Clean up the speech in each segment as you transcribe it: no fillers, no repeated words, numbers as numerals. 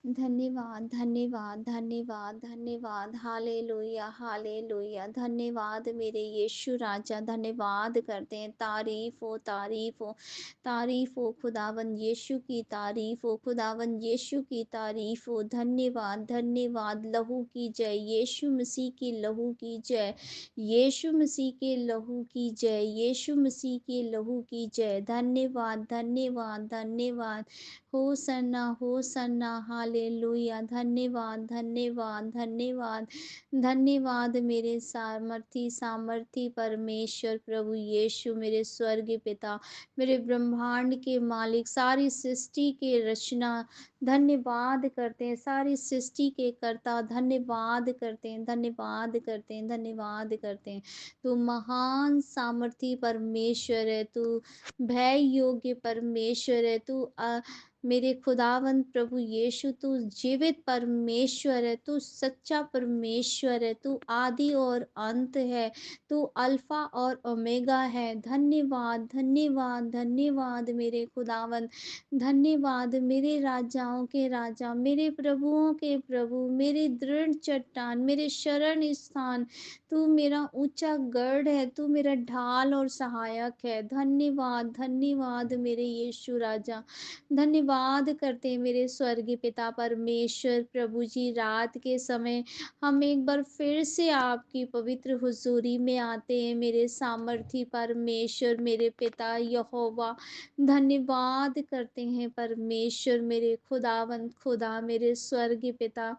धन्यवाद, धन्यवाद, धन्यवाद, धन्यवाद। Hallelujah, hallelujah. धन्यवाद मेरे यीशु राजा, धन्यवाद करते हैं। तारीफ़ हो, तारीफ़ हो, तारीफ़ हो खुदावंद यीशु की तारीफ़ हो, खुदावंद यीशु की तारीफ़ हो। धन्यवाद, धन्यवाद। लहू की जय, यीशु मसीह की लहू की जय, यीशु मसीह के लहू की जय, यीशु मसीह के लहू की जय। धन्यवाद, धन्यवाद, धन्यवाद। Hosanna, Hosanna, hallelujah. धन्यवाद, धन्यवाद, धन्यवाद, धन्यवाद मेरे सामर्थी सामर्थी परमेश्वर प्रभु यीशु, मेरे स्वर्गीय पिता, मेरे ब्रह्मांड के मालिक, सारी सृष्टि के रचना धन्यवाद करते हैं, सारी सृष्टि के कर्ता धन्यवाद करते हैं, धन्यवाद करते हैं, धन्यवाद करते हैं। तू महान सामर्थी परमेश्वर है, तू भय योग्य परमेश्वर है, तू मेरे खुदावंद प्रभु यीशु, तू जीवित परमेश्वर है, तू सच्चा परमेश्वर है, तू आदि और अंत है, तू अल्फा और ओमेगा है। धन्यवाद, धन्यवाद, धन्यवाद मेरे खुदावंद, धन्यवाद मेरे राजाओं के राजा, मेरे प्रभुओं के प्रभु, मेरी दृढ़ चट्टान, मेरे शरण स्थान। तू मेरा ऊंचा गढ़ है, तू मेरा ढाल और सहायक है। धन्यवाद, धन्यवाद मेरे यीशु राजा, धन्यवाद करते हैं मेरे स्वर्गीय पिता परमेश्वर प्रभु जी। रात के समय हम एक बार फिर से आपकी पवित्र हुजूरी में आते हैं मेरे सामर्थी परमेश्वर, मेरे पिता यहोवा। धन्यवाद करते हैं परमेश्वर, मेरे खुदावंद खुदा, मेरे स्वर्गीय पिता।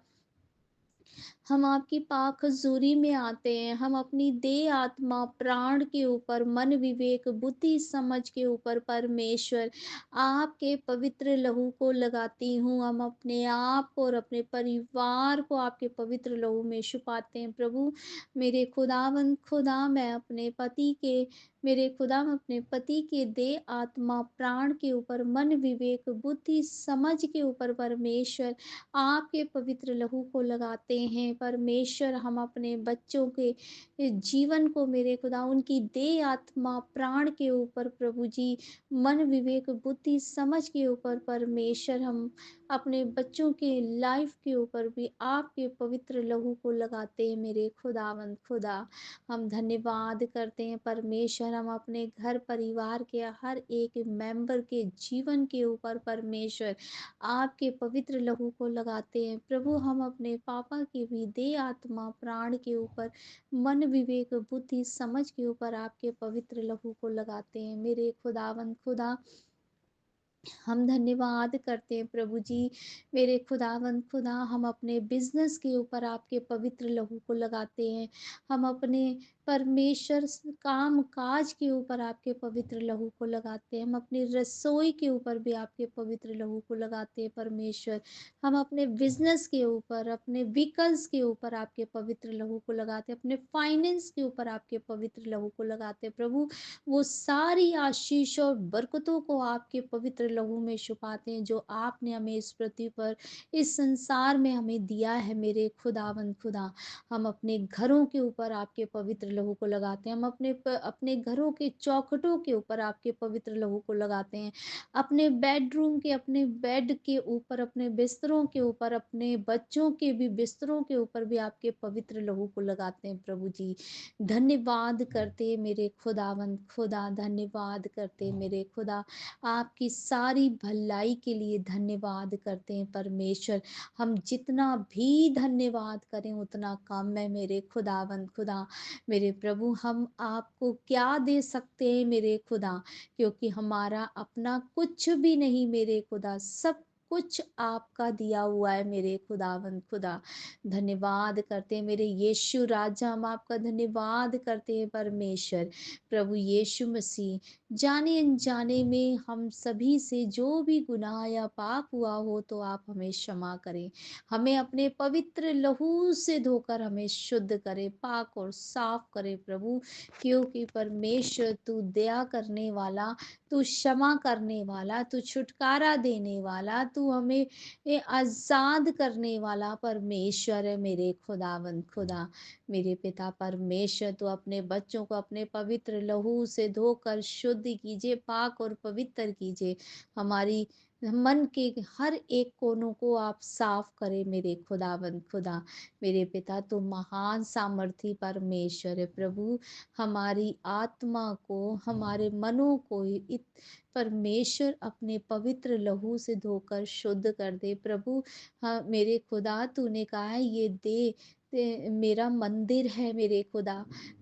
हम आपकी पाक हज़ूरी में आते हैं। हम अपनी देह, आत्मा, प्राण के ऊपर, मन, विवेक, बुद्धि, समझ के ऊपर परमेश्वर आपके पवित्र लहू को लगाती हूँ। हम अपने आप को और अपने परिवार को आपके पवित्र लहू में छुपाते हैं प्रभु। मेरे खुदावंद खुदा, मैं अपने पति के मेरे खुदा मैं अपने पति के देह, आत्मा, प्राण के ऊपर, मन, विवेक, बुद्धि, समझ के ऊपर परमेश्वर आपके पवित्र लहू को लगाते हैं परमेश्वर। हम अपने बच्चों के जीवन को मेरे खुदा उनकी देह, आत्मा, प्राण के ऊपर प्रभु जी, मन, विवेक, बुद्धि, समझ के ऊपर परमेश्वर, हम अपने बच्चों के लाइफ के ऊपर भी आपके पवित्र लहू को लगाते हैं मेरे खुदावंद खुदा। हम धन्यवाद करते हैं परमेश्वर। हम अपने घर परिवार के हर एक मेंबर के जीवन के ऊपर परमेश्वर आपके पवित्र लहू को लगाते हैं प्रभु। हम अपने पापा के भी देह, आत्मा, प्राण के ऊपर, मन, विवेक, बुद्धि, समझ के ऊपर आपके पवित्र लहू को लगाते हैं मेरे खुदावंद खुदा। हम धन्यवाद करते हैं प्रभु जी, मेरे खुदावंद खुदा। हम अपने बिजनेस के ऊपर आपके पवित्र लहू को लगाते हैं। हम अपने परमेश्वर काम काज के ऊपर आपके पवित्र लहू को लगाते हैं। हम अपनी रसोई के ऊपर भी आपके पवित्र लहू को लगाते हैं परमेश्वर। हम अपने बिजनेस के ऊपर, अपने व्हीकल्स के ऊपर आपके पवित्र लहू को लगाते हैं। अपने फाइनेंस के ऊपर आपके पवित्र लहू को लगाते हैं प्रभु। वो सारी आशीष और बरकतों को आपके पवित्र लहू में छुपाते हैं जो आपने हमें इस पृथ्वी पर, इस संसार में हमें दिया है मेरे खुदावंद खुदा। हम अपने घरों के ऊपर आपके पवित्र लहू को लगाते हैं। हम अपने घरों के चौखटों के ऊपर आपके पवित्र लहू को लगाते हैं। अपने बेडरूम के, अपने बेड के ऊपर, अपने बिस्तरों के ऊपर, अपने बच्चों के भी बिस्तरों के ऊपर भी आपके पवित्र लहू को लगाते हैं प्रभु जी। धन्यवाद करते मेरे खुदावंद खुदा, धन्यवाद करते मेरे खुदा। आपकी सारी भलाई के लिए धन्यवाद करते हैं परमेश्वर। हम जितना भी धन्यवाद करें उतना कम है मेरे खुदावंद खुदा। मेरे प्रभु, हम आपको क्या दे सकते हैं मेरे खुदा, क्योंकि हमारा अपना कुछ भी नहीं मेरे खुदा, सब कुछ आपका दिया हुआ है मेरे खुदावंद खुदा। धन्यवाद करते हैं मेरे यीशु राजा, हम आपका धन्यवाद करते हैं परमेश्वर प्रभु यीशु मसीह। जाने अनजाने में हम सभी से जो भी गुनाह या पाप हुआ हो तो आप हमें क्षमा करें। हमें अपने पवित्र लहू से धोकर हमें शुद्ध करे, पाक और साफ करे प्रभु। क्योंकि परमेश्वर तू दया करने वाला, तू क्षमा करने वाला, तू छुटकारा देने वाला, तू हमें ये आज़ाद करने वाला परमेश्वर है मेरे खुदावंद खुदा। मेरे पिता परमेश्वर, तो अपने बच्चों को अपने पवित्र लहू से धोकर शुद्ध कीजिए, पाक और पवित्र कीजिए। हमारी मन के हर एक कोनों को आप साफ करें मेरे खुदावंद खुदा। मेरे पिता तू महान सामर्थी परमेश्वर है प्रभु। हमारी आत्मा को, हमारे मनों को परमेश्वर अपने पवित्र लहू से धोकर शुद्ध कर दे प्रभु। हाँ मेरे खुदा, तूने कहा है ये दे मेरा मंदिर है मेरे खुदा।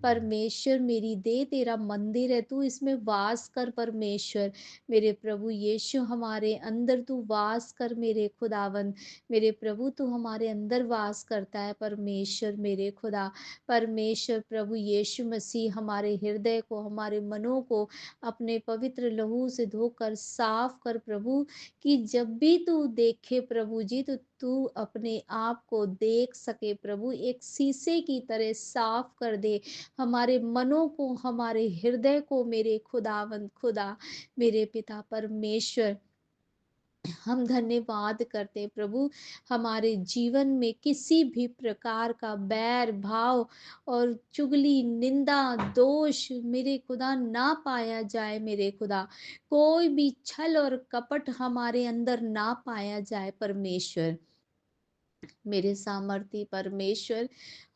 परमेश्वर मेरी देह तेरा मंदिर है, तू इसमें वास कर परमेश्वर। मेरे प्रभु यीशु हमारे अंदर तू वास कर मेरे खुदावंद। मेरे प्रभु तू हमारे अंदर वास करता है परमेश्वर मेरे खुदा। परमेश्वर प्रभु यीशु मसीह हमारे हृदय को, हमारे मनों को अपने पवित्र लहू से धोकर साफ कर प्रभु, कि जब भी तू देखे प्रभु जी तो तू अपने आप को देख सके प्रभु, एक शीशे की तरह साफ कर दे हमारे मनों को, हमारे हृदय को मेरे खुदावंद खुदा। मेरे पिता परमेश्वर, हम धन्यवाद करते हैं प्रभु, हमारे जीवन में किसी भी प्रकार का बैर भाव और चुगली निंदा दोष मेरे खुदा ना पाया जाए मेरे खुदा। कोई भी छल और कपट हमारे अंदर ना पाया जाए परमेश्वर। मेरे सामर्थी परमेश्वर,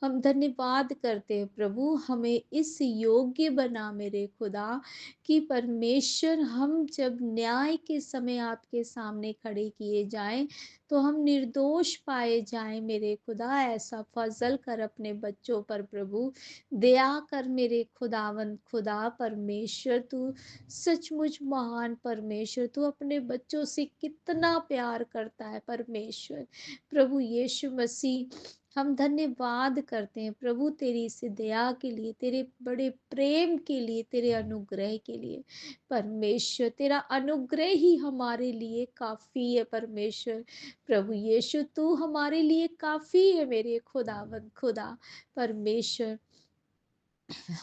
हम धन्यवाद करते हैं प्रभु, हमें इस योग्य बना मेरे खुदा, कि परमेश्वर हम जब न्याय के समय आपके सामने खड़े किए जाएं तो हम निर्दोष पाए जाएं मेरे खुदा। ऐसा फजल कर अपने बच्चों पर प्रभु, दया कर मेरे खुदावंद खुदा। परमेश्वर तू सचमुच महान परमेश्वर, तू अपने बच्चों से कितना प्यार करता है परमेश्वर। प्रभु यीशु मसीह, हम धन्यवाद करते हैं प्रभु तेरी इस दया के लिए, तेरे बड़े प्रेम के लिए, तेरे अनुग्रह के लिए। परमेश्वर तेरा अनुग्रह ही हमारे लिए काफ़ी है परमेश्वर। प्रभु यीशु तू हमारे लिए काफ़ी है मेरे खुदावंद खुदा। परमेश्वर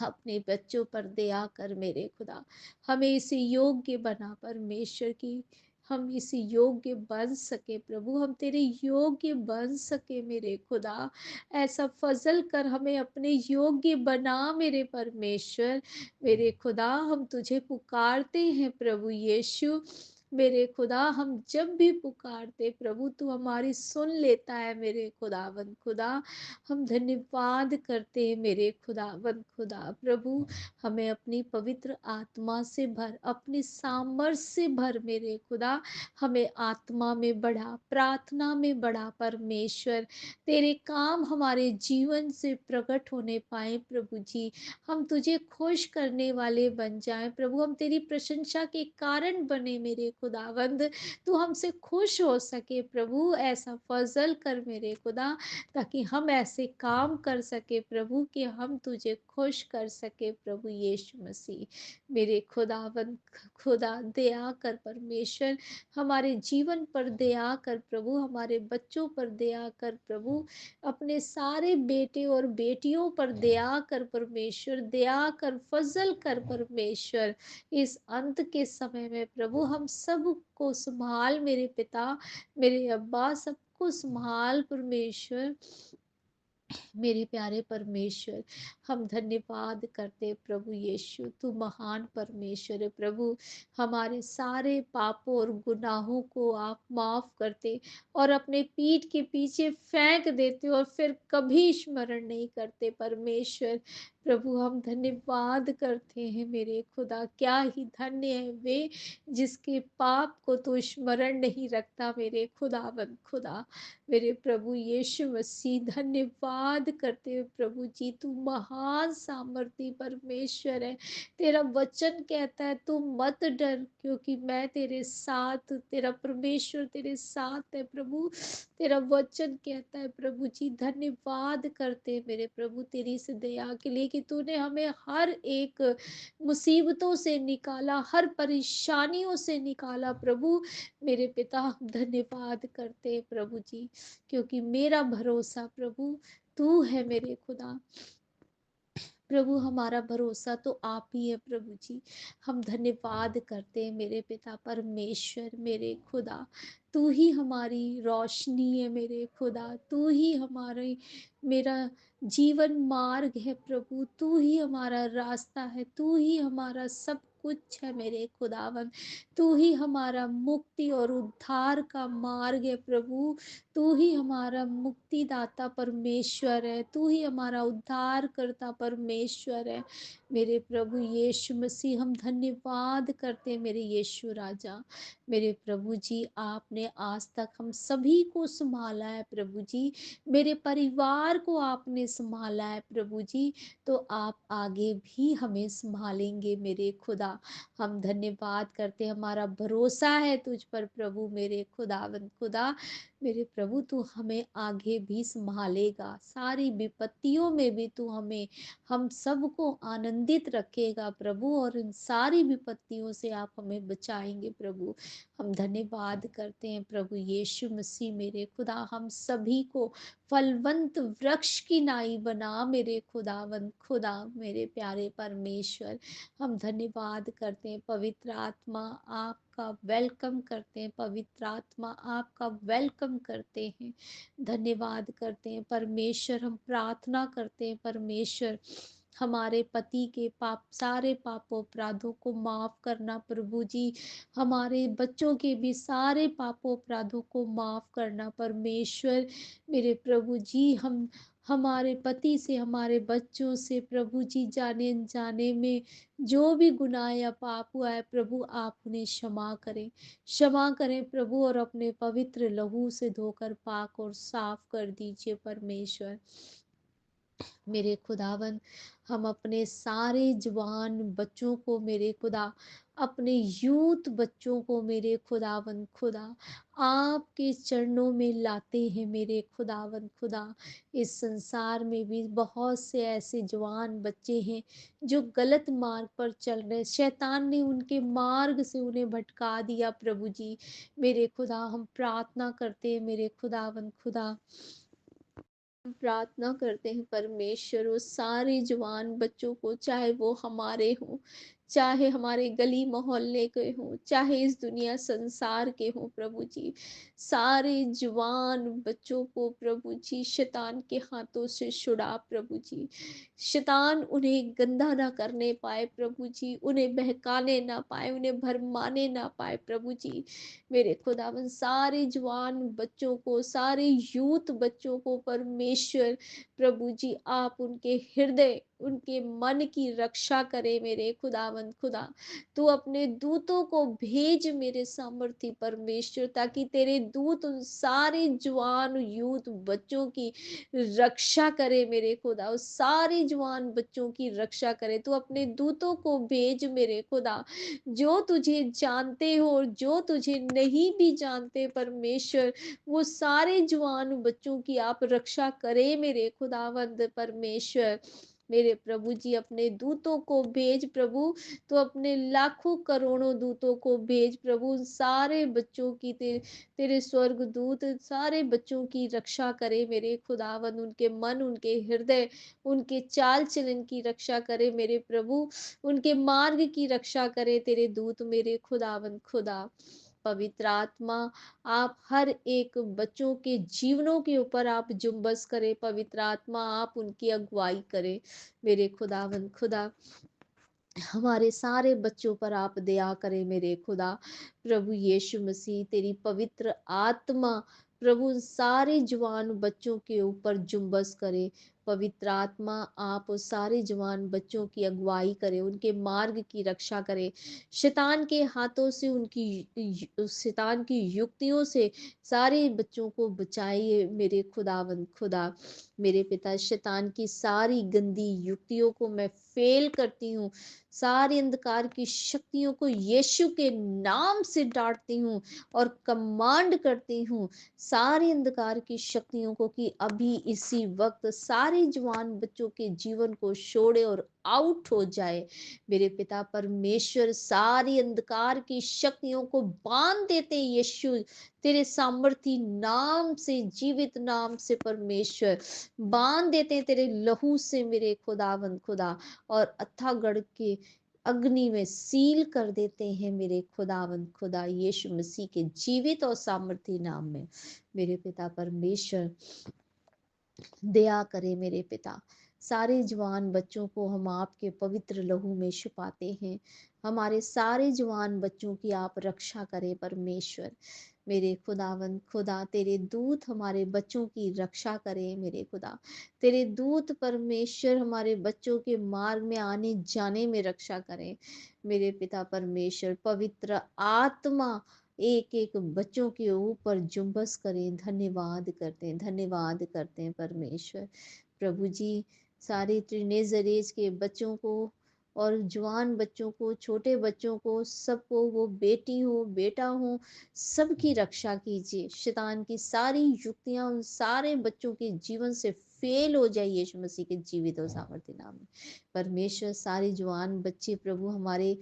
अपने बच्चों पर दया कर मेरे खुदा, हमें इस योग्य बना परमेश्वर की, हम इस योग्य बन सके प्रभु, हम तेरे योग्य बन सके मेरे खुदा। ऐसा फजल कर हमें अपने योग्य बना मेरे परमेश्वर। मेरे खुदा हम तुझे पुकारते हैं प्रभु यीशु। मेरे खुदा हम जब भी पुकारते प्रभु तू हमारी सुन लेता है मेरे खुदावंद खुदा। हम धन्यवाद करते हैं मेरे खुदावंद खुदा प्रभु, हमें अपनी पवित्र आत्मा से भर, अपनी सामर्थ से भर मेरे खुदा। हमें आत्मा में बढ़ा, प्रार्थना में बढ़ा परमेश्वर, तेरे काम हमारे जीवन से प्रकट होने पाए प्रभु जी। हम तुझे खुश करने वाले बन जाएं प्रभु, हम तेरी प्रशंसा के कारण बने मेरे खुदावंद। तू हमसे खुश हो सके प्रभु, ऐसा फजल कर मेरे खुदा, ताकि हम ऐसे काम कर सके प्रभु कि हम तुझे खुश कर सके प्रभु यीशु मसीह। मेरे खुदावंद खुदा दया कर परमेश्वर, हमारे जीवन पर दया कर प्रभु, हमारे बच्चों पर दया कर प्रभु, अपने सारे बेटे और बेटियों पर दया कर परमेश्वर, दया कर फजल कर परमेश्वर। इस अंत के समय में प्रभु हम सब को संभाल मेरे पिता, मेरे अब्बा, सबको संभाल परमेश्वर। मेरे प्यारे परमेश्वर, हम धन्यवाद करते प्रभु यीशु, तू महान परमेश्वर है प्रभु। हमारे सारे पापों और गुनाहों को आप माफ करते और अपने पीठ के पीछे फेंक देते और फिर कभी स्मरण नहीं करते परमेश्वर। प्रभु हम धन्यवाद करते हैं मेरे खुदा, क्या ही धन्य है वे जिसके पाप को तो स्मरण नहीं रखता मेरे खुदावंद खुदा। मेरे प्रभु यीशु मसीह, धन्यवाद करते हुए प्रभु जी, तू महान सामर्थी परमेश्वर है। तेरा वचन कहता है तू मत डर, क्योंकि मैं तेरे साथ, तेरा परमेश्वर तेरे साथ है प्रभु। तेरा वचन कहता है प्रभु जी, धन्यवाद करते हैं मेरे प्रभु तेरी इस दया के लिए, कि तूने हमें हर एक मुसीबतों से निकाला, हर परेशानियों से निकाला प्रभु। मेरे पिता हम धन्यवाद करते हैं प्रभु जी, क्योंकि मेरा भरोसा प्रभु तू है मेरे खुदा। प्रभु हमारा भरोसा तो आप ही है प्रभु जी। हम धन्यवाद करते हैं मेरे पिता परमेश्वर, मेरे खुदा। तू ही हमारी रोशनी है मेरे खुदा, तू ही हमारी, मेरा जीवन मार्ग है प्रभु, तू ही हमारा रास्ता है, तू ही हमारा सब कुछ है मेरे खुदावन। तू ही हमारा मुक्ति और उद्धार का मार्ग है प्रभु। तू ही हमारा मुक्तिदाता परमेश्वर है, तू ही हमारा उद्धार करता परमेश्वर है। मेरे प्रभु यीशु मसीह, हम धन्यवाद करते हैं मेरे यीशु राजा। मेरे प्रभु जी, आपने आज तक हम सभी को संभाला है प्रभु जी, मेरे परिवार को आपने संभाला है प्रभु जी, तो आप आगे भी हमें संभालेंगे मेरे खुदा। हम धन्यवाद करते हैं, हमारा भरोसा है तुझ पर प्रभु मेरे खुदावंद खुदा। मेरे प्रभु, तू हमें आगे भी संभालेगा, सारी विपत्तियों में भी तू हमें, हम सबको आनंदित रखेगा प्रभु, और इन सारी विपत्तियों से आप हमें बचाएंगे प्रभु। हम धन्यवाद करते हैं प्रभु यीशु मसीह मेरे खुदा, हम सभी को फलवंत वृक्ष की नाई बना मेरे खुदावंद खुदा मेरे प्यारे परमेश्वर। हम धन्यवाद करते हैं पवित्र आत्मा, आपका वेलकम करते हैं पवित्र आत्मा, आपका वेलकम करते हैं। धन्यवाद करते हैं परमेश्वर, हम प्रार्थना करते हैं परमेश्वर, हमारे पति के पाप, सारे पापों अपराधों को माफ करना प्रभु जी, हमारे बच्चों के भी सारे पापों अपराधों को माफ करना परमेश्वर। मेरे प्रभु जी, हम हमारे पति से, हमारे बच्चों से प्रभु जी, जाने अनजाने में जो भी गुनाह या पाप हुआ है प्रभु, आप उन्हें क्षमा करें, क्षमा करें प्रभु, और अपने पवित्र लहू से धोकर पाक और साफ कर दीजिए परमेश्वर। मेरे खुदावन, हम अपने सारे जवान बच्चों को मेरे खुदा, अपने यूथ बच्चों को मेरे खुदावन खुदा, आपके चरणों में लाते हैं मेरे खुदावन खुदा। इस संसार में भी बहुत से ऐसे जवान बच्चे हैं जो गलत मार्ग पर चल रहे, शैतान ने उनके मार्ग से उन्हें भटका दिया प्रभु जी। मेरे खुदा, हम प्रार्थना करते हैं मेरे खुदावन खुदा, प्रार्थना करते हैं परमेश्वर, वो सारे जवान बच्चों को, चाहे वो हमारे हों, चाहे हमारे गली मोहल्ले के हों, चाहे इस दुनिया संसार के हों प्रभु जी, सारे जवान बच्चों को प्रभु जी शैतान के हाथों से छुड़ा प्रभु जी। शैतान उन्हें गंदा ना करने पाए प्रभु जी, उन्हें बहकाने ना पाए, उन्हें भरमाने ना पाए प्रभु जी। मेरे खुदावन, सारे जवान बच्चों को, सारे यूथ बच्चों को परमेश्वर प्रभु जी, आप उनके हृदय, उनके मन की रक्षा करे मेरे खुदावन खुदा। तू अपने दूतों को भेज मेरे सामर्थी परमेश्वर, ताकि तेरे दूत उन सारे जवान यूथ बच्चों की रक्षा करे मेरे खुदा, उस सारे जवान बच्चों की रक्षा करे। तू अपने दूतों को भेज मेरे खुदा, जो तुझे जानते हो और जो तुझे नहीं भी जानते परमेश्वर, वो सारे जवान बच्चों की आप रक्षा करें मेरे खुदावंद परमेश्वर। मेरे प्रभु जी, अपने दूतों को भेज प्रभु, तो अपने लाखों करोड़ों दूतों को भेज प्रभु, उन सारे बच्चों की, तेरे स्वर्ग दूत सारे बच्चों की रक्षा करे मेरे खुदावंद, उनके मन, उनके हृदय, उनके चाल चलन की रक्षा करे मेरे प्रभु, उनके मार्ग की रक्षा करे तेरे दूत मेरे खुदावंद खुदा। पवित्र आत्मा, आप हर एक बच्चों के जीवनों के ऊपर आप जुम्बस करें पवित्र आत्मा, आप उनकी अगुवाई करें मेरे खुदावंद खुदा। हमारे सारे बच्चों पर आप दया करें मेरे खुदा। प्रभु यीशु मसीह, तेरी पवित्र आत्मा प्रभु उन सारे जवान बच्चों के ऊपर जुम्बस करे। पवित्र आत्मा, आप उस सारे जवान बच्चों की अगुवाई करें, उनके मार्ग की रक्षा करें, शैतान के हाथों से, शैतान की युक्तियों से सारे बच्चों को बचाइए मेरे खुदावंद खुदा। मेरे पिता, शैतान की सारी गंदी युक्तियों को मैं फेल करती हूँ, सारी अंधकार की शक्तियों को यीशु के नाम से डांटती हूँ और कमांड करती हूँ सारी अंधकार की शक्तियों को कि अभी इसी वक्त सारे जवान बच्चों के जीवन को छोड़े और आउट हो जाए। मेरे पिता परमेश्वर, सारी अंधकार की शक्तियों को बांध देते हैं यीशु तेरे सामर्थी नाम से, जीवित नाम से परमेश्वर, बांध देते हैं तेरे लहू से मेरे खुदावंद खुदा, और अत्थागढ़ के अग्नि में सील कर देते हैं मेरे खुदावंद खुदा, यीशु मसीह के जीवित और सामर्थी नाम में। मेरे पिता परमेश्वर, दया करे मेरे पिता, सारे जवान बच्चों को हम आपके पवित्र लहू में छुपाते हैं। हमारे सारे जवान बच्चों की आप रक्षा करें परमेश्वर। मेरे खुदावंद खुदा तेरे दूत हमारे बच्चों की रक्षा करें मेरे खुदा। तेरे दूत परमेश्वर हमारे बच्चों के मार्ग में आने जाने में रक्षा करें। मेरे पिता परमेश्वर पवित्र आत्मा एक एक बच्चों के ऊपर जुम्बस करें। धन्यवाद करते हैं परमेश्वर। प्रभु जी सारे टीनेजर एज के बच्चों को और जवान बच्चों को, छोटे बच्चों को, सबको, वो बेटी हो बेटा हो, सबकी रक्षा कीजिए। शैतान की सारी युक्तियां उन सारे बच्चों के जीवन से फेल हो जाए यीशु मसीह के जीवित और सामर्थ्य नाम में। परमेश्वर सारे जवान बच्चे प्रभु हमारे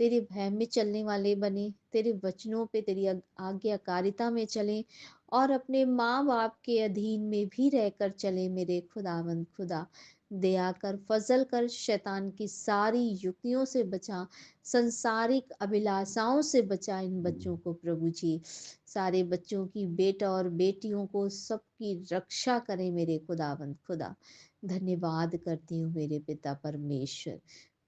तेरे भय में चलने वाले बने, तेरे वचनों पे तेरी आज्ञाकारिता में चलें और अपने माँ बाप के अधीन में भी रहकर चले। मेरे खुदावंद खुदा दया कर, फजल कर, शैतान की सारी युक्तियों से बचा, संसारिक अभिलाषाओं से बचा इन बच्चों को प्रभु जी। सारे बच्चों की, बेटा और बेटियों को सबकी रक्षा करें मेरे खुदावंद खुदा। धन्यवाद करती हूँ मेरे पिता परमेश्वर।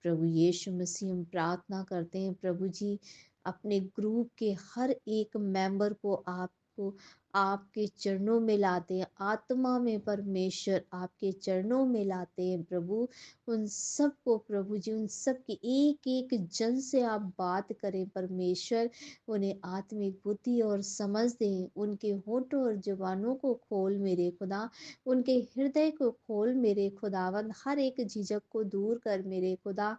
प्रभु यीशु मसीह हम प्रार्थना करते हैं प्रभु जी, अपने ग्रुप के हर एक मेंबर को आपको आपके चरणों में लाते हैं, आत्मा में परमेश्वर आपके चरणों में लाते हैं प्रभु। उन सब को प्रभु जी, उन सब की एक एक जन से आप बात करें परमेश्वर। उन्हें आत्मिक बुद्धि और समझ दें, उनके होठों और जुबानों को खोल मेरे खुदा, उनके हृदय को खोल मेरे खुदावंद, हर एक झिझक को दूर कर मेरे खुदा।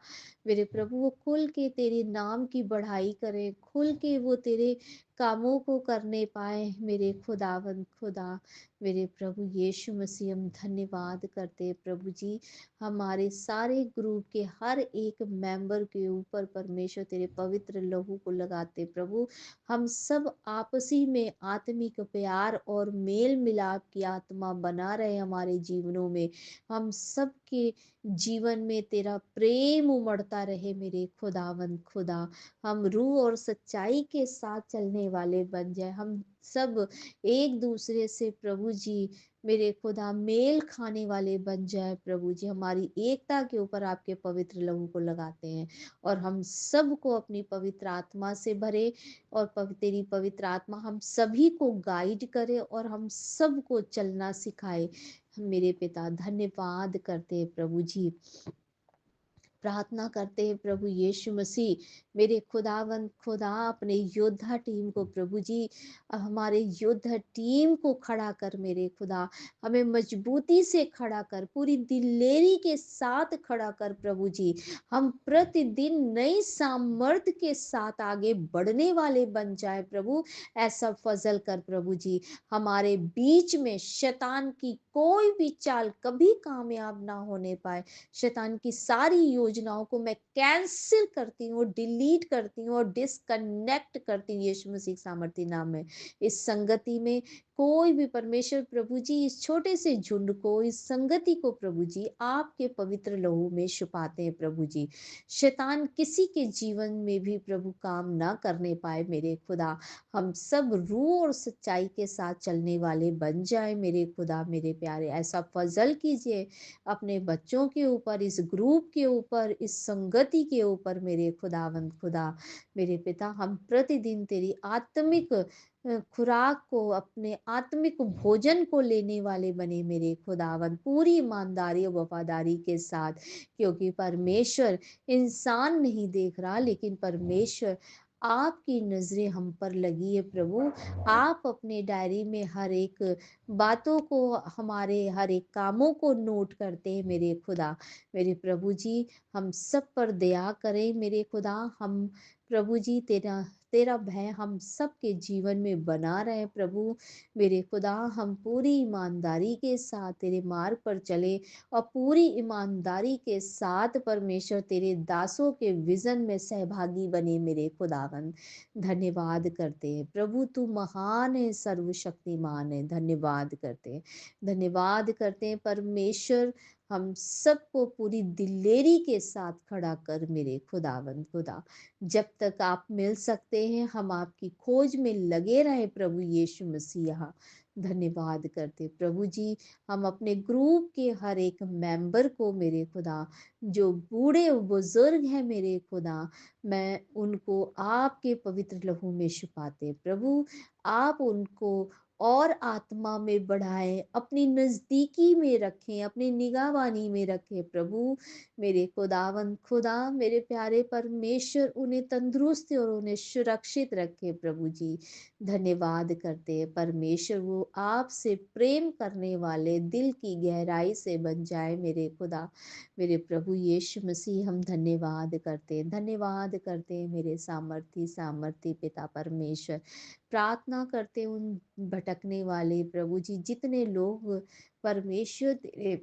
मेरे प्रभु वो खुल के तेरे नाम की बढ़ाई करें, खुल के वो तेरे कामों को करने पाए मेरे खुदावंद खुदा। मेरे प्रभु यीशु मसीह हम धन्यवाद करते हैं प्रभु जी, हमारे सारे ग्रुप के हर एक मेंबर के ऊपर परमेश्वर तेरे पवित्र लहू को लगाते प्रभु। हम सब आपसी में आत्मिक प्यार और मेल मिलाप की आत्मा बना रहे हमारे जीवनों में। हम सब के जीवन में तेरा प्रेम उमड़ता रहे मेरे खुदावंद खुदा। हम रूह और सच्चाई के साथ चलने वाले बन जाए। हम सब एक दूसरे से प्रभु जी मेरे खुदा मेल खाने वाले बन जाए प्रभु जी। हमारी एकता के ऊपर आपके पवित्र लहू को लगाते हैं और हम सबको अपनी पवित्र आत्मा से भरे और तेरी पवित्र आत्मा हम सभी को गाइड करे और हम सबको चलना सिखाए। मेरे पिता धन्यवाद करते हैं प्रभु जी, प्रार्थना करते हैं प्रभु यीशु मसीह। मेरे खुदावंद खुदा अपने योद्धा टीम को प्रभु जी, हमारे योद्धा टीम को खड़ा कर मेरे खुदा, हमें मजबूती से खड़ा कर, पूरी दिलेरी के साथ खड़ा कर प्रभु जी। हम प्रतिदिन नई सामर्थ के साथ आगे बढ़ने वाले बन जाए प्रभु, ऐसा फजल कर प्रभु जी। हमारे बीच में शैतान की कोई भी चाल कभी कामयाब ना होने पाए। शैतान की सारी योजनाओं को मैं कैंसिल करती हूँ, डिलीट करती हूँ और डिसकनेक्ट करती हूँ यीशु मसीह के सामर्थ्य नाम में। इस संगति में कोई भी परमेश्वर प्रभु जी, इस छोटे से झुंड को, इस संगति को प्रभु जी आपके पवित्र लहू में छुपाते हैं प्रभु जी। शैतान किसी के जीवन में भी प्रभु काम ना करने पाए मेरे खुदा। हम सब रूह और सच्चाई के साथ चलने वाले बन जाए मेरे खुदा। मेरे प्यारे ऐसा फजल कीजिए अपने बच्चों के ऊपर, इस ग्रुप के ऊपर, इस संगति के ऊपर मेरे खुदावंद खुदा। मेरे पिता हम प्रतिदिन तेरी आत्मिक खुराक को, अपने आत्मिक भोजन को लेने वाले बने मेरे खुदावंद, पूरी ईमानदारी और वफादारी के साथ। क्योंकि परमेश्वर इंसान नहीं देख रहा, लेकिन परमेश्वर आपकी नजरें हम पर लगी है प्रभु। आप अपने डायरी में हर एक बातों को, हमारे हर एक कामों को नोट करते हैं मेरे खुदा। मेरे प्रभु जी हम सब पर दया करें मेरे खुदा। हम प्रभु जी तेरा तेरा भय हम सब के जीवन में बना रहे प्रभु। मेरे खुदा हम पूरी ईमानदारी के साथ तेरे मार्ग पर चले और पूरी ईमानदारी के साथ परमेश्वर तेरे दासों के विजन में सहभागी बने मेरे खुदावन। धन्यवाद करते हैं प्रभु, तू महान है, सर्वशक्तिमान है। धन्यवाद करते हैं, धन्यवाद करते हैं परमेश्वर। हम सबको पूरी दिलेरी के साथ खड़ा कर मेरे खुदावंद खुदा। जब तक आप मिल सकते हैं हम आपकी खोज में लगे रहे प्रभु यीशु मसीहा। धन्यवाद करते प्रभु जी। हम अपने ग्रुप के हर एक मेंबर को मेरे खुदा, जो बूढ़े बुजुर्ग हैं मेरे खुदा, मैं उनको आपके पवित्र लहू में छुपाते प्रभु। आप उनको और आत्मा में बढ़ाएं, अपनी नजदीकी में रखें, अपनी निगाहबानी में रखें प्रभु। मेरे खुदावंद खुदा, मेरे प्यारे परमेश्वर, उन्हें तंदुरुस्त और उन्हें सुरक्षित रखे प्रभु जी। धन्यवाद करते हैं परमेश्वर, वो आपसे प्रेम करने वाले दिल की गहराई से बन जाए मेरे खुदा। मेरे प्रभु यीशु मसीह, हम धन्यवाद करते हैं, धन्यवाद करते हैं मेरे सामर्थी सामर्थी पिता परमेश्वर। प्रार्थना करते हैं उन भटकने वाले प्रभु जी, जितने लोग परमेश्वर तेरे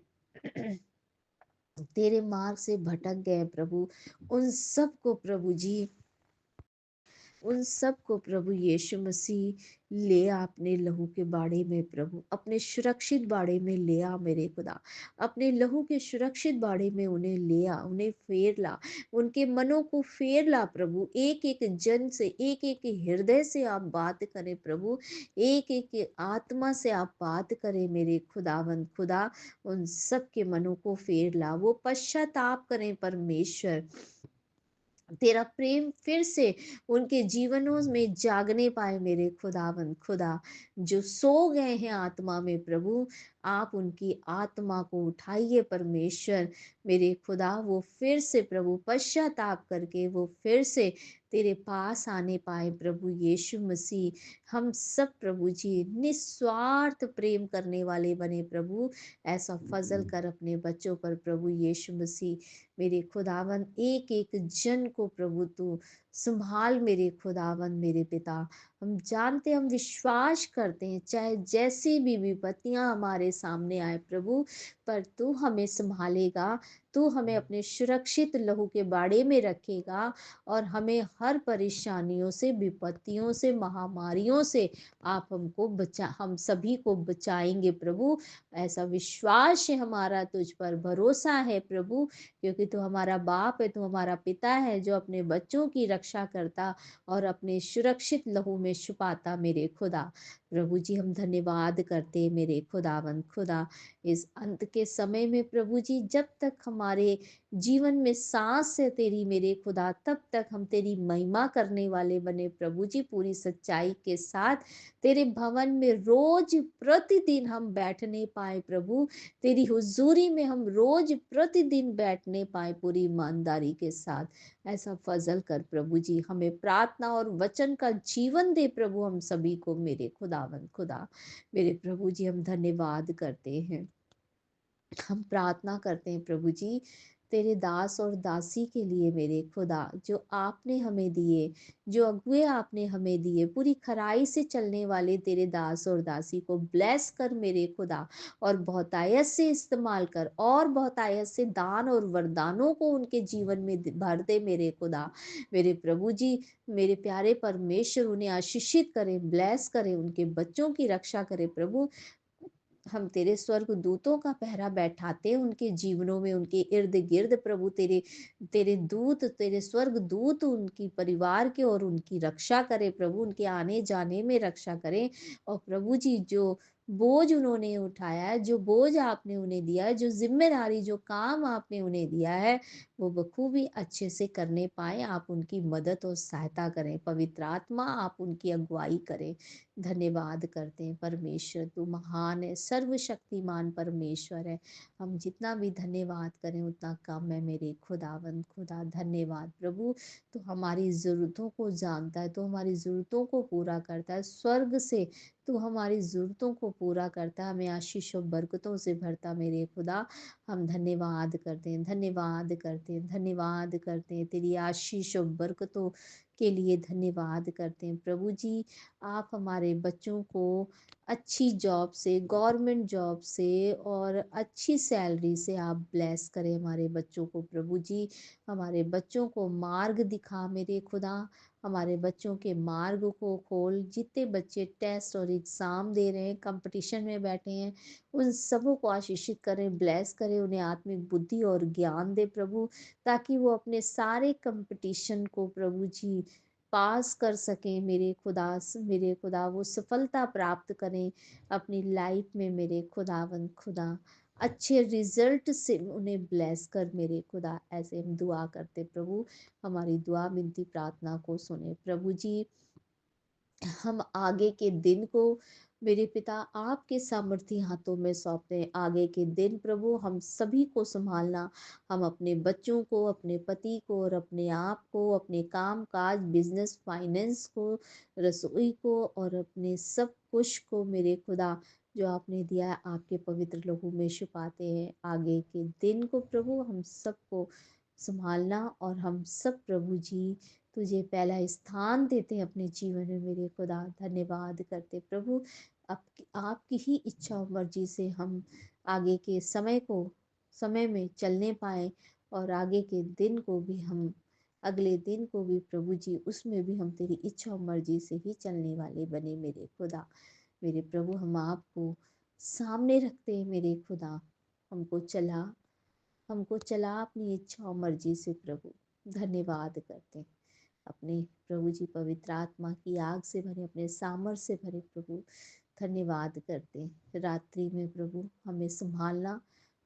तेरे मार्ग से भटक गए प्रभु, उन सबको प्रभु जी, उन सबको प्रभु यीशु मसीह ले आ अपने लहू के बाड़े में प्रभु, अपने सुरक्षित बाड़े में ले आ मेरे खुदा। अपने लहू के सुरक्षित बाड़े में उन्हें ले आ, उन्हें फेर ला, उनके मनों को फेर ला प्रभु। एक एक जन से, एक एक हृदय से आप बात करें प्रभु, एक एक आत्मा से आप बात करें मेरे खुदावंद खुदा। उन सब के मनों को फेर ला, वो पश्चाताप करें परमेश्वर, तेरा प्रेम फिर से उनके जीवनों में जागने पाए मेरे खुदावंद खुदा। जो सो गए हैं आत्मा में प्रभु, आप उनकी आत्मा को उठाइए परमेश्वर मेरे खुदा। वो फिर से प्रभु पश्चाताप करके वो फिर से तेरे पास आने पाए प्रभु यीशु मसीह। हम सब प्रभु जी निस्वार्थ प्रेम करने वाले बने प्रभु। ऐसा फजल कर अपने बच्चों पर प्रभु यीशु मसीह। मेरे खुदावन एक एक जन को प्रभु तू संभाल मेरे खुदावन मेरे पिता। हम जानते, हम विश्वास करते हैं, चाहे जैसी भी विपत्तियां हमारे सामने आए प्रभु, पर तू हमें संभालेगा, तू हमें अपने सुरक्षित लहू के बाड़े में रखेगा और हमें हर परेशानियों से, विपत्तियों से, महामारियों से आप हमको बचा, हम सभी को बचाएंगे प्रभु। ऐसा विश्वास है हमारा, तुझ पर भरोसा है प्रभु, क्योंकि तू हमारा बाप है, तू हमारा पिता है जो अपने बच्चों की रक्षा करता और अपने सुरक्षित लहू में छुपाता मेरे खुदा। प्रभु जी हम धन्यवाद करते हैं मेरे खुदावंद खुदा। इस अंत के समय में प्रभु जी, जब तक हमारे जीवन में सांस है तेरी मेरे खुदा, तब तक हम तेरी महिमा करने वाले बने प्रभु जी, पूरी सच्चाई के साथ तेरे भवन में रोज प्रतिदिन हम बैठने पाए प्रभु। तेरी हुजूरी में हम रोज प्रतिदिन बैठने पाए पूरी ईमानदारी के साथ। ऐसा फजल कर प्रभु जी, हमें प्रार्थना और वचन का जीवन दे प्रभु हम सभी को मेरे खुदावंद खुदा। मेरे प्रभु जी हम धन्यवाद करते हैं, हम प्रार्थना करते हैं प्रभु जी, तेरे दास और दासी के लिए मेरे खुदा, जो आपने हमें दिए, जो अगुए आपने हमें दिए, पूरी खराई से चलने वाले तेरे दास और दासी को ब्लेस कर मेरे खुदा, और बहुतायत से इस्तेमाल कर, और बहुतायत से दान और वरदानों को उनके जीवन में भर दे मेरे खुदा। मेरे प्रभु जी, मेरे प्यारे परमेश्वर, उन्हें आशीषित करें, ब्लेस करें, उनके बच्चों की रक्षा करें प्रभु। हम तेरे स्वर्ग दूतों का पहरा बैठाते हैं उनके जीवनों में, उनके इर्द गिर्द प्रभु। तेरे तेरे दूत, तेरे स्वर्ग दूत उनकी परिवार के और उनकी रक्षा करें प्रभु, उनके आने जाने में रक्षा करें। और प्रभु जी, जो बोझ उन्होंने उठाया है, जो बोझ आपने उन्हें दिया है, जो जिम्मेदारी, जो काम आपने उन्हें दिया है, वो बखूबी अच्छे से करने पाए। आप उनकी मदद और सहायता करें, पवित्र आत्मा आप उनकी अगुवाई करें। धन्यवाद करते हैं परमेश्वर, तू महान है, सर्वशक्तिमान परमेश्वर है। हम जितना भी धन्यवाद करें उतना कम है मेरे खुदावंद खुदा। धन्यवाद प्रभु, तू हमारी ज़रूरतों को जानता है, तू हमारी ज़रूरतों को पूरा करता है, स्वर्ग से तू हमारी ज़रूरतों को पूरा करता है, हमें आशीष और बरकतों से भरता मेरे खुदा। हम धन्यवाद करते हैं, धन्यवाद करते हैं, धन्यवाद करते हैं, तेरी आशीष और बरकतों के लिए धन्यवाद करते हैं प्रभु जी। आप हमारे बच्चों को अच्छी जॉब से, गवर्नमेंट जॉब से और अच्छी सैलरी से आप ब्लेस करें हमारे बच्चों को प्रभु जी। हमारे बच्चों को मार्ग दिखा मेरे खुदा, हमारे बच्चों के मार्ग को खोल। जितने बच्चे टेस्ट और एग्ज़ाम दे रहे हैं, कंपटीशन में बैठे हैं, उन सबों को आशीषित करें, ब्लेस करें, उन्हें आत्मिक बुद्धि और ज्ञान दे प्रभु, ताकि वो अपने सारे कंपटीशन को प्रभु जी पास कर सकें मेरे खुदा, मेरे खुदा वो सफलता प्राप्त करें अपनी लाइफ में मेरे खुदावंद खुदा, अच्छे रिजल्ट से उन्हें ब्लेस कर मेरे खुदा। ऐसे हम दुआ करते प्रभु, हमारी दुआ विनती प्रार्थना को सुने प्रभु जी। हम आगे के दिन को मेरे पिता आपके सामर्थी हाथों में सौंपते हैं। आगे के दिन प्रभु हम सभी को संभालना, हम अपने बच्चों को, अपने पति को और अपने आप को, अपने काम काज, बिजनेस, फाइनेंस को, रसोई को और अपने सब कुछ को मेरे खुदा जो आपने दिया है आपके पवित्र लहू में छुपाते हैं। आगे के दिन को प्रभु हम सबको संभालना और हम सब प्रभु जी तुझे पहला स्थान देते हैं अपने जीवन में मेरे खुदा। धन्यवाद करते प्रभु, आपकी ही इच्छा और मर्जी से हम आगे के समय में चलने पाए और आगे के दिन को भी हम, अगले दिन को भी प्रभु जी उसमें भी हम तेरी इच्छा और मर्जी से ही चलने वाले बने मेरे खुदा। मेरे प्रभु हम आपको सामने रखते हैं मेरे खुदा, हमको चला हमको चला अपनी इच्छा और मर्जी से प्रभु। धन्यवाद करते हैं अपने प्रभु जी, पवित्र आत्मा की आग से भरे, अपने सामर्थ्य से भरे प्रभु। धन्यवाद करते हैं रात्रि में प्रभु हमें संभालना,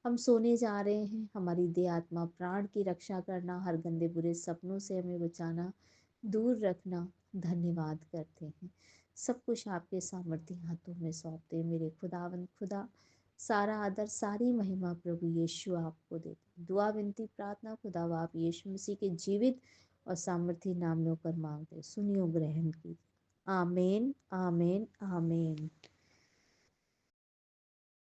हम सोने जा रहे हैं, हमारी देह आत्मा प्राण की रक्षा करना, हर गंदे बुरे सपनों से हमें बचाना, दूर रखना। धन्यवाद करते हैं, सब कुछ आपके सामर्थ्य हाथों में सौंपते हैं मेरे खुदावंद खुदा। सारा आदर सारी महिमा प्रभु यीशु आपको देते हैं। दुआ विनती प्रार्थना खुदा आप यीशु मसीह के जीवित और सामर्थी नाम में होकर मांगते, सुनियो ग्रहण की। आमीन आमीन आमीन।